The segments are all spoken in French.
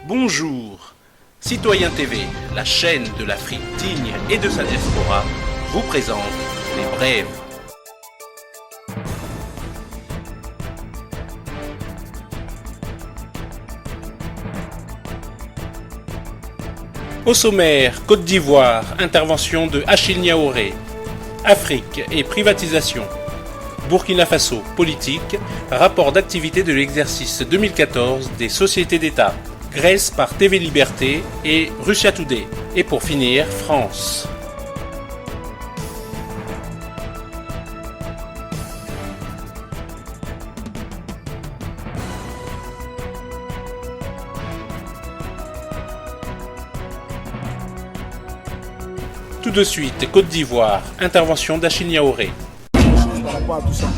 Bonjour, Citoyen TV, la chaîne de l'Afrique digne et de sa diaspora, vous présente les brèves. Au sommaire, Côte d'Ivoire, intervention de Achille Niaouré. Afrique et privatisation. Burkina Faso, politique, rapport d'activité de l'exercice 2014 des sociétés d'État. Grèce par TV Liberté et Russia Today. Et pour finir, France. Tout de suite, Côte d'Ivoire, intervention d'Achille Niaouré. Par rapport à tout ça.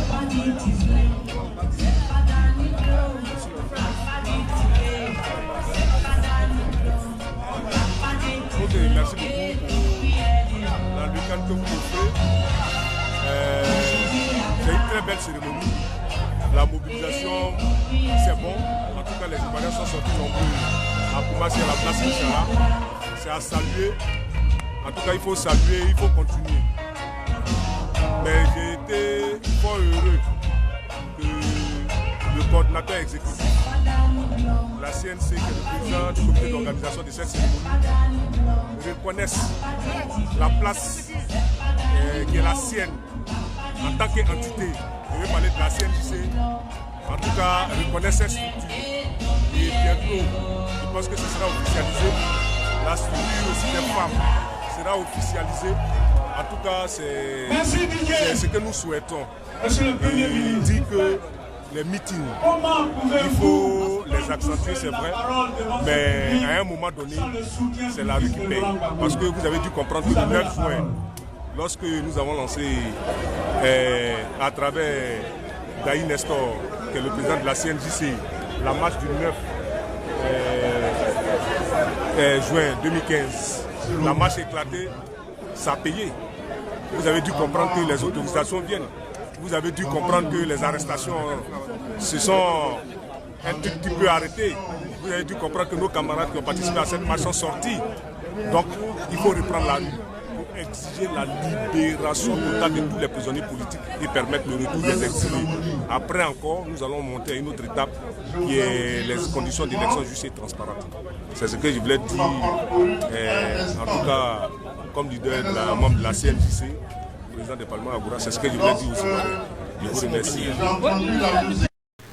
Ok, merci beaucoup pour l'ambiance que vous offrez. C'est une très belle cérémonie. La mobilisation, c'est bon. En tout cas, les Ivoiriens sont sortis nombreux à Koumassi, à la place Inch'Allah. C'est à saluer. En tout cas, il faut saluer, il faut continuer. Mais j'ai été fort heureux que le coordinateur exécutif, la CNC, qui est le président du comité d'organisation de cette cérémonie, reconnaisse la place qui est la sienne en tant qu'entité. Je vais parler de la CNJC. En tout cas, reconnaisse cette structure. Et bientôt, je pense que ce sera officialisé. La structure aussi des femmes sera officialisée. En tout cas, c'est ce que nous souhaitons. Il dit que les meetings, il faut les accentuer, c'est vrai, mais à un moment donné, c'est la rue qui paye. Parce que vous avez dû comprendre que le 9 juin, lorsque nous avons lancé à travers Daï Nestor, qui est le président de la CNJC, la marche du 9 juin 2015, la marche éclatée, ça a payé. Vous avez dû comprendre que les autorisations viennent. Vous avez dû comprendre que les arrestations se sont un tout petit peu arrêtées. Vous avez dû comprendre que nos camarades qui ont participé à cette marche sont sortis. Donc, il faut reprendre la rue pour exiger la libération totale de tous les prisonniers politiques et permettre le retour des exilés. Après encore, nous allons monter à une autre étape qui est les conditions d'élection justes et transparentes. C'est ce que je voulais dire. En tout cas, comme leader de la membre de la CNJC, président du Parlement Agoura, c'est ce que je voulais dire aussi. Je vous remercie.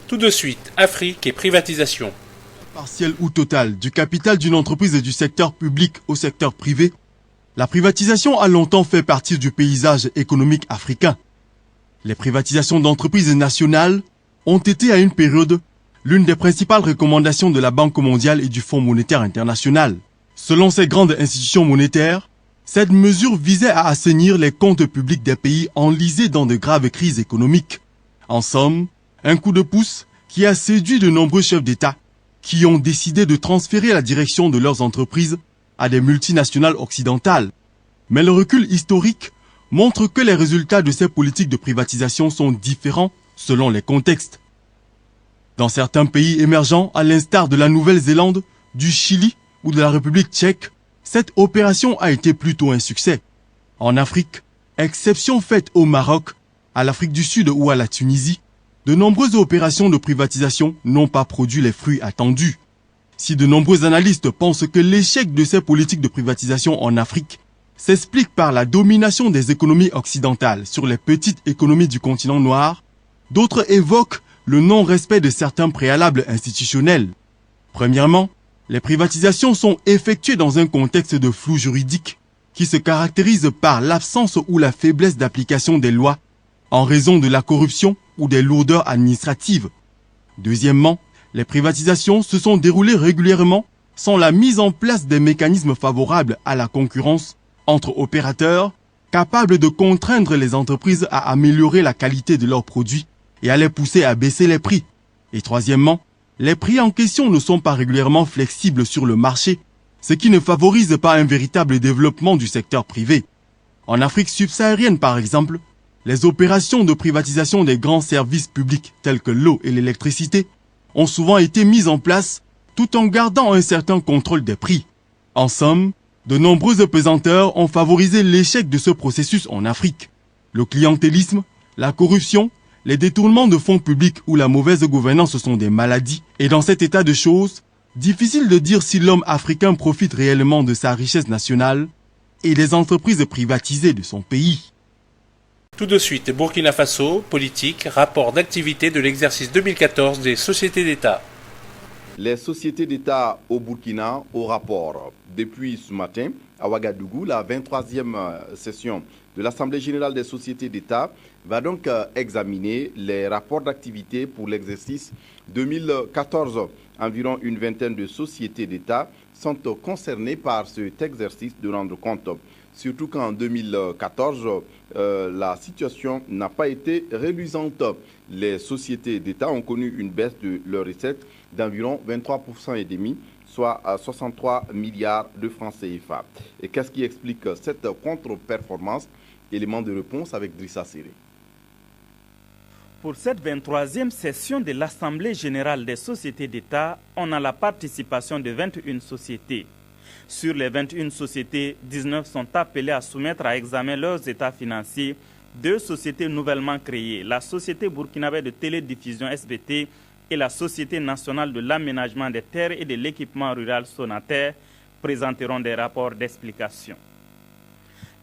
Tout de suite, Afrique et privatisation. Partielle ou totale du capital d'une entreprise et du secteur public au secteur privé, la privatisation a longtemps fait partie du paysage économique africain. Les privatisations d'entreprises nationales ont été à une période l'une des principales recommandations de la Banque mondiale et du Fonds monétaire international. Selon ces grandes institutions monétaires, cette mesure visait à assainir les comptes publics des pays enlisés dans de graves crises économiques. En somme, un coup de pouce qui a séduit de nombreux chefs d'État qui ont décidé de transférer la direction de leurs entreprises à des multinationales occidentales. Mais le recul historique montre que les résultats de ces politiques de privatisation sont différents selon les contextes. Dans certains pays émergents, à l'instar de la Nouvelle-Zélande, du Chili ou de la République tchèque, cette opération a été plutôt un succès. En Afrique, exception faite au Maroc, à l'Afrique du Sud ou à la Tunisie, de nombreuses opérations de privatisation n'ont pas produit les fruits attendus. Si de nombreux analystes pensent que l'échec de ces politiques de privatisation en Afrique s'explique par la domination des économies occidentales sur les petites économies du continent noir, d'autres évoquent le non-respect de certains préalables institutionnels. Premièrement, les privatisations sont effectuées dans un contexte de flou juridique qui se caractérise par l'absence ou la faiblesse d'application des lois en raison de la corruption ou des lourdeurs administratives. Deuxièmement, les privatisations se sont déroulées régulièrement sans la mise en place des mécanismes favorables à la concurrence entre opérateurs capables de contraindre les entreprises à améliorer la qualité de leurs produits et à les pousser à baisser les prix. Et troisièmement, les prix en question ne sont pas régulièrement flexibles sur le marché, ce qui ne favorise pas un véritable développement du secteur privé. En Afrique subsaharienne par exemple, les opérations de privatisation des grands services publics tels que l'eau et l'électricité ont souvent été mises en place tout en gardant un certain contrôle des prix. En somme, de nombreuses pesanteurs ont favorisé l'échec de ce processus en Afrique. Le clientélisme, la corruption, les détournements de fonds publics ou la mauvaise gouvernance sont des maladies. Et dans cet état de choses, difficile de dire si l'homme africain profite réellement de sa richesse nationale et des entreprises privatisées de son pays. Tout de suite, Burkina Faso, politique, rapport d'activité de l'exercice 2014 des sociétés d'État. Les sociétés d'État au Burkina au rapport. Depuis ce matin, à Ouagadougou, la 23e session de l'Assemblée générale des sociétés d'État va donc examiner les rapports d'activité pour l'exercice 2014. Environ une vingtaine de sociétés d'État sont concernées par cet exercice de rendre compte. Surtout qu'en 2014, la situation n'a pas été reluisante. Les sociétés d'État ont connu une baisse de leurs recettes d'environ 23,5%, soit à 63 milliards de francs CFA. Et qu'est-ce qui explique cette contre-performance? Élément de réponse avec Drissa Séré. Pour cette 23e session de l'Assemblée générale des sociétés d'État, on a la participation de 21 sociétés. Sur les 21 sociétés, 19 sont appelées à soumettre à examen leurs états financiers. 2 sociétés nouvellement créées, la Société burkinabé de télédiffusion SBT et la Société nationale de l'aménagement des terres et de l'équipement rural Sonater, présenteront des rapports d'explication.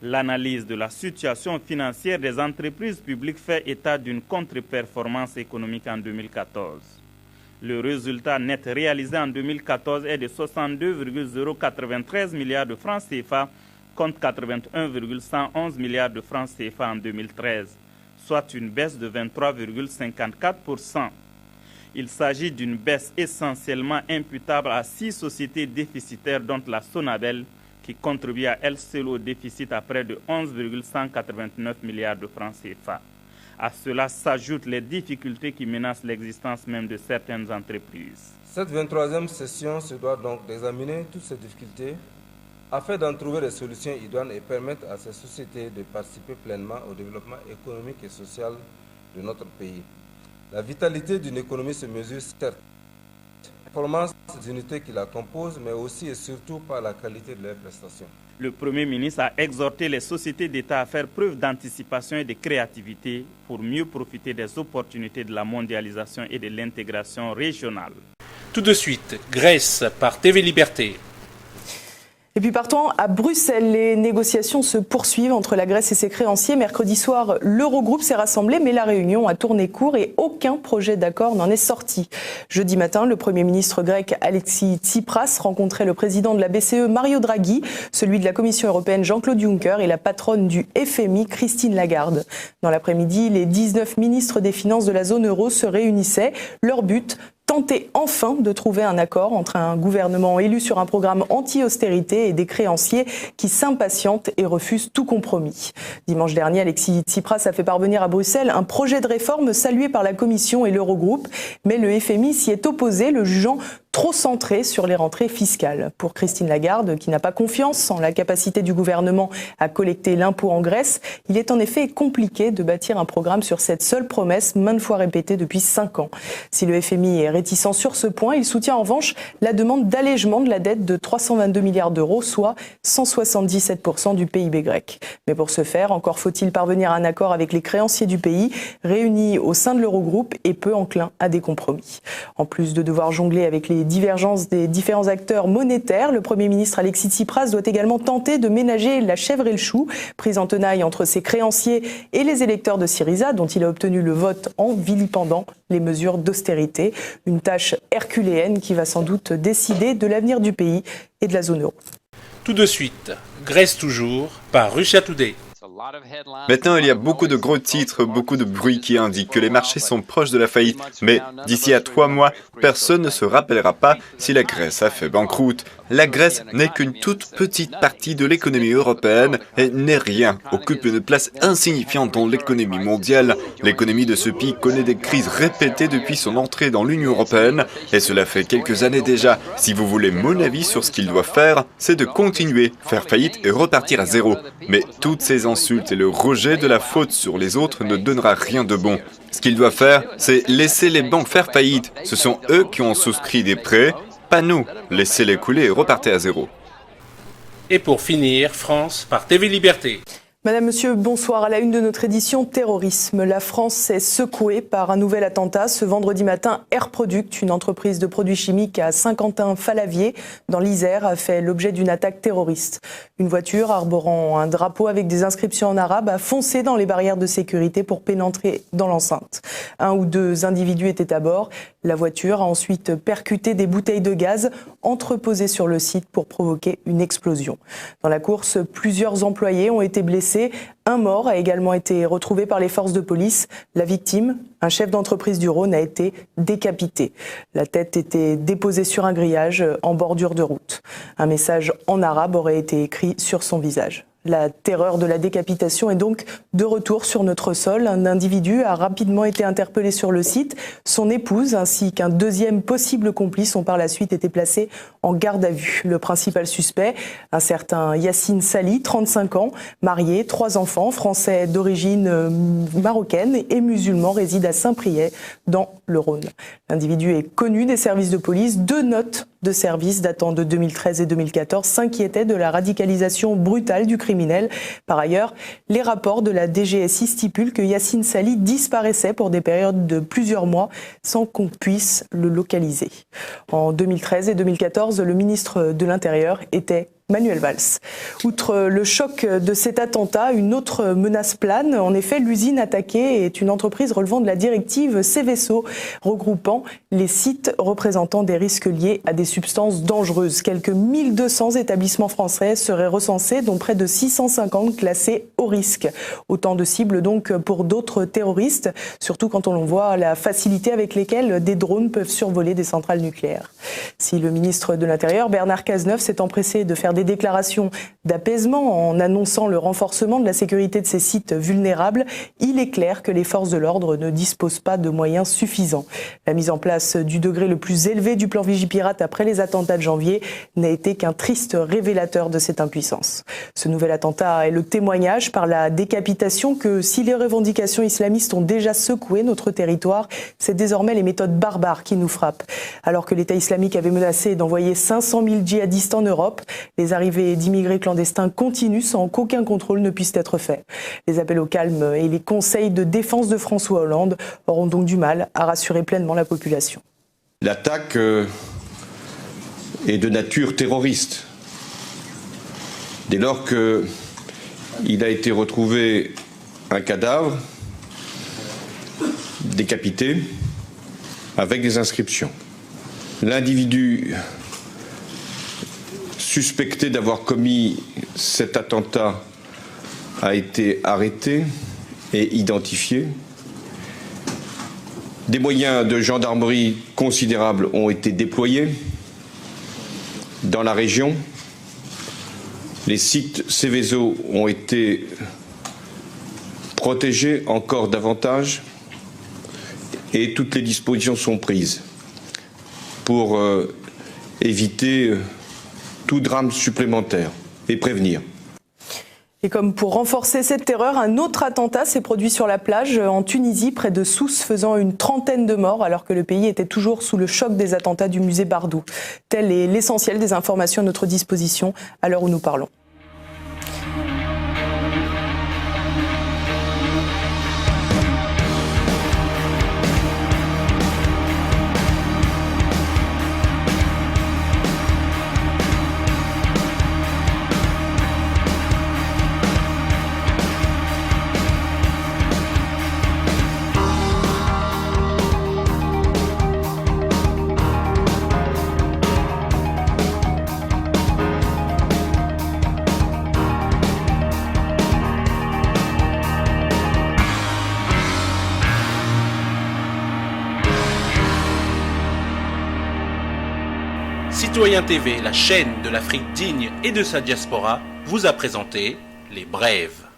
L'analyse de la situation financière des entreprises publiques fait état d'une contre-performance économique en 2014. Le résultat net réalisé en 2014 est de 62,093 milliards de francs CFA contre 81,111 milliards de francs CFA en 2013, soit une baisse de 23,54%. Il s'agit d'une baisse essentiellement imputable à 6 sociétés déficitaires dont la Sonabel, qui contribue à elle seule au déficit à près de 11,189 milliards de francs CFA. À cela s'ajoutent les difficultés qui menacent l'existence même de certaines entreprises. Cette 23e session se doit donc d'examiner toutes ces difficultés afin d'en trouver des solutions idoines et permettre à ces sociétés de participer pleinement au développement économique et social de notre pays. La vitalité d'une économie se mesure certes par la performance des unités qui la composent, mais aussi et surtout par la qualité de leurs prestations. Le Premier ministre a exhorté les sociétés d'État à faire preuve d'anticipation et de créativité pour mieux profiter des opportunités de la mondialisation et de l'intégration régionale. Tout de suite, Grèce par TV Liberté. Et puis partons à Bruxelles, les négociations se poursuivent entre la Grèce et ses créanciers. Mercredi soir, l'Eurogroupe s'est rassemblé, mais la réunion a tourné court et aucun projet d'accord n'en est sorti. Jeudi matin, le Premier ministre grec Alexis Tsipras rencontrait le président de la BCE Mario Draghi, celui de la Commission européenne Jean-Claude Juncker et la patronne du FMI Christine Lagarde. Dans l'après-midi, les 19 ministres des Finances de la zone euro se réunissaient. Leur but, tenter enfin de trouver un accord entre un gouvernement élu sur un programme anti-austérité et des créanciers qui s'impatientent et refusent tout compromis. Dimanche dernier, Alexis Tsipras a fait parvenir à Bruxelles un projet de réforme salué par la Commission et l'Eurogroupe, mais le FMI s'y est opposé, le jugeant trop centré sur les rentrées fiscales. Pour Christine Lagarde, qui n'a pas confiance en la capacité du gouvernement à collecter l'impôt en Grèce, il est en effet compliqué de bâtir un programme sur cette seule promesse maintes fois répétée depuis 5 ans. Si le FMI est réticent sur ce point, il soutient en revanche la demande d'allègement de la dette de 322 milliards d'euros, soit 177% du PIB grec. Mais pour ce faire, encore faut-il parvenir à un accord avec les créanciers du pays, réunis au sein de l'Eurogroupe et peu enclins à des compromis. En plus de devoir jongler avec les divergences des différents acteurs monétaires, le Premier ministre Alexis Tsipras doit également tenter de ménager la chèvre et le chou, prise en tenaille entre ses créanciers et les électeurs de Syriza, dont il a obtenu le vote en vilipendant les mesures d'austérité. Une tâche herculéenne qui va sans doute décider de l'avenir du pays et de la zone euro. Tout de suite, Grèce toujours, par Russia Today. Maintenant, il y a beaucoup de gros titres, beaucoup de bruit qui indiquent que les marchés sont proches de la faillite. Mais d'ici à 3 mois, personne ne se rappellera pas si la Grèce a fait banqueroute. La Grèce n'est qu'une toute petite partie de l'économie européenne et n'est rien, occupe une place insignifiante dans l'économie mondiale. L'économie de ce pays connaît des crises répétées depuis son entrée dans l'Union européenne et cela fait quelques années déjà. Si vous voulez mon avis sur ce qu'il doit faire, c'est de continuer, faire faillite et repartir à zéro. Mais toutes ces insultes et le rejet de la faute sur les autres ne donnera rien de bon. Ce qu'il doit faire, c'est laisser les banques faire faillite. Ce sont eux qui ont souscrit des prêts. Pas nous. Laissez-les couler et repartez à zéro. Et pour finir, France par TV Liberté. Madame, Monsieur, bonsoir. À la une de notre édition terrorisme, la France est secouée par un nouvel attentat. Ce vendredi matin, Air Product, une entreprise de produits chimiques à Saint-Quentin-Fallavier, dans l'Isère, a fait l'objet d'une attaque terroriste. Une voiture arborant un drapeau avec des inscriptions en arabe a foncé dans les barrières de sécurité pour pénétrer dans l'enceinte. 1 ou 2 individus étaient à bord. La voiture a ensuite percuté des bouteilles de gaz entreposées sur le site pour provoquer une explosion. Dans la course, plusieurs employés ont été blessés. Un mort a également été retrouvé par les forces de police. La victime, un chef d'entreprise du Rhône, a été décapité. La tête était déposée sur un grillage en bordure de route. Un message en arabe aurait été écrit sur son visage. La terreur de la décapitation est donc de retour sur notre sol. Un individu a rapidement été interpellé sur le site. Son épouse ainsi qu'un deuxième possible complice ont par la suite été placés en garde à vue. Le principal suspect, un certain Yassine Sali, 35 ans, marié, 3 enfants, français d'origine marocaine et musulman, réside à Saint-Priest dans le Rhône. L'individu est connu des services de police. 2 notes de service datant de 2013 et 2014 s'inquiétaient de la radicalisation brutale du criminel. Par ailleurs, les rapports de la DGSI stipulent que Yassine Sali disparaissait pour des périodes de plusieurs mois sans qu'on puisse le localiser. En 2013 et 2014, le ministre de l'Intérieur était Manuel Valls. Outre le choc de cet attentat, une autre menace plane. En effet, l'usine attaquée est une entreprise relevant de la directive Seveso, regroupant les sites représentant des risques liés à des substances dangereuses. Quelques 1200 établissements français seraient recensés, dont près de 650 classés au risque. Autant de cibles donc pour d'autres terroristes, surtout quand on voit la facilité avec laquelle des drones peuvent survoler des centrales nucléaires. Si le ministre de l'Intérieur, Bernard Cazeneuve, s'est empressé de faire des déclarations d'apaisement en annonçant le renforcement de la sécurité de ces sites vulnérables, il est clair que les forces de l'ordre ne disposent pas de moyens suffisants. La mise en place du degré le plus élevé du plan Vigipirate après les attentats de janvier n'a été qu'un triste révélateur de cette impuissance. Ce nouvel attentat est le témoignage par la décapitation que si les revendications islamistes ont déjà secoué notre territoire, c'est désormais les méthodes barbares qui nous frappent. Alors que l'État islamique avait menacé d'envoyer 500 000 djihadistes en Europe, les arrivées d'immigrés clandestins continuent sans qu'aucun contrôle ne puisse être fait. Les appels au calme et les conseils de défense de François Hollande auront donc du mal à rassurer pleinement la population. L'attaque est de nature terroriste. Dès lors qu'il a été retrouvé un cadavre décapité avec des inscriptions. L'individu suspecté d'avoir commis cet attentat a été arrêté et identifié. Des moyens de gendarmerie considérables ont été déployés dans la région. Les sites Seveso ont été protégés encore davantage et toutes les dispositions sont prises pour éviter tout drame supplémentaire et prévenir. Et comme pour renforcer cette terreur, un autre attentat s'est produit sur la plage en Tunisie, près de Sousse, faisant une trentaine de morts, alors que le pays était toujours sous le choc des attentats du musée Bardou. Tel est l'essentiel des informations à notre disposition à l'heure où nous parlons. Citoyen TV, la chaîne de l'Afrique digne et de sa diaspora, vous a présenté Les Brèves.